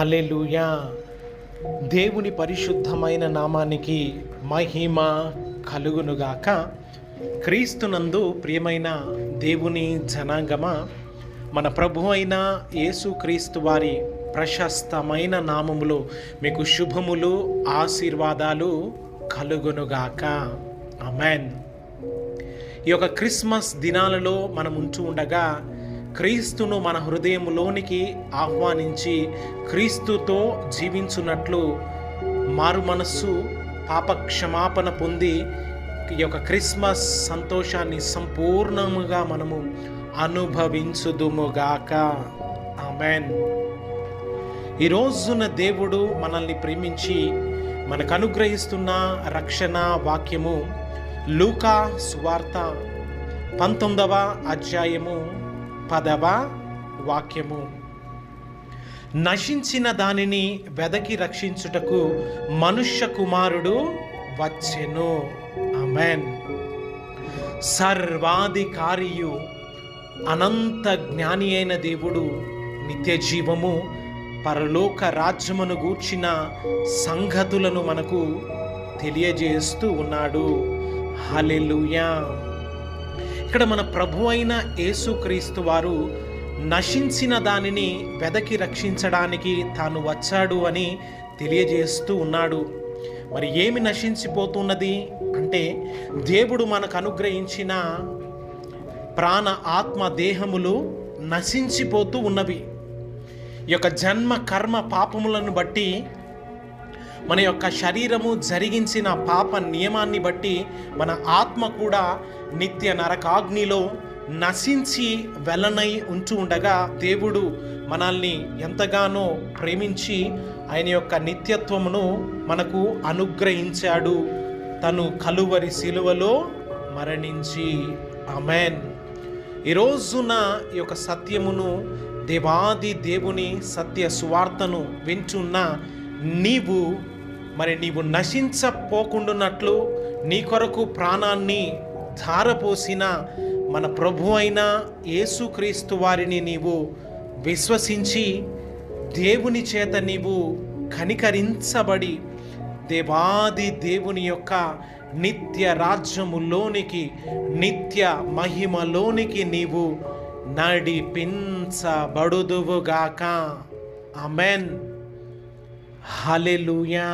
హల్లెలూయా. దేవుని పరిశుద్ధమైన నామానికి మహిమ కలుగునుగాక. క్రీస్తునందు ప్రియమైన దేవుని జనాంగమా, మన ప్రభు అయిన యేసుక్రీస్తు వారి ప్రశస్తమైన నామములో మీకు శుభములు, ఆశీర్వాదాలు కలుగునుగాక. ఆమేన్. ఈ యొక్క క్రిస్మస్ దినాలలో మనం ఉంటూ ఉండగా క్రీస్తును మన హృదయంలోనికి ఆహ్వానించి క్రీస్తుతో జీవించున్నట్లు మారు మనస్సు, పాపక్షమాపణ పొంది ఈ యొక్క క్రిస్మస్ సంతోషాన్ని సంపూర్ణముగా మనము అనుభవించుదుముగాక. ఆమేన్. ఈ రోజున దేవుడు మనల్ని ప్రేమించి మనకు అనుగ్రహిస్తున్న రక్షణ వాక్యము లూకా సువార్త 19వ అధ్యాయము 10వ వాక్యము. నశించిన దానిని వెదకి రక్షించుటకు మనుష్య కుమారుడు వచ్చెను. ఆమేన్. సర్వాధికారియు, అనంత జ్ఞాని అయిన దేవుడు నిత్య జీవము, పరలోక రాజ్యమును గూర్చిన సంగతులను మనకు తెలియజేస్తూ ఉన్నాడు. హల్లెలూయా. ఇక్కడ మన ప్రభు అయిన యేసుక్రీస్తు వారు నశించిన దానిని వెదకి రక్షించడానికి తాను వచ్చాడు అని తెలియజేస్తూ ఉన్నాడు. మరి ఏమి నశించిపోతున్నది అంటే, దేవుడు మనకు అనుగ్రహించిన ప్రాణ, ఆత్మ, దేహములు నశించిపోతూ ఉన్నవి. ఈ యొక్క జన్మ, కర్మ, పాపములను బట్టి, మన యొక్క శరీరము జరిగించిన పాప నియమాన్ని బట్టి మన ఆత్మ కూడా నిత్య నరకాగ్నిలో నశించి వెలనై ఉంటూ ఉండగా, దేవుడు మనల్ని ఎంతగానో ప్రేమించి ఆయన యొక్క నిత్యత్వమును మనకు అనుగ్రహించాడు, తను కలువరి సిలువలో మరణించి. ఆమేన్. ఈరోజున ఈ యొక్క సత్యమును, దేవాది దేవుని సత్య సువార్తను వింటున్న నీవు నశించపోకుండానట్లు నీ కొరకు ప్రాణాన్ని ధారపోసిన మన ప్రభు అయిన యేసుక్రీస్తు వారిని నీవు విశ్వసించి దేవుని చేత నీవు కనికరించబడి దేవాది దేవుని యొక్క నిత్య రాజ్యములోనికి, నిత్య మహిమలోనికి నీవు నడిపించబడుదువుగాక. ఆమేన్. హల్లెలూయా.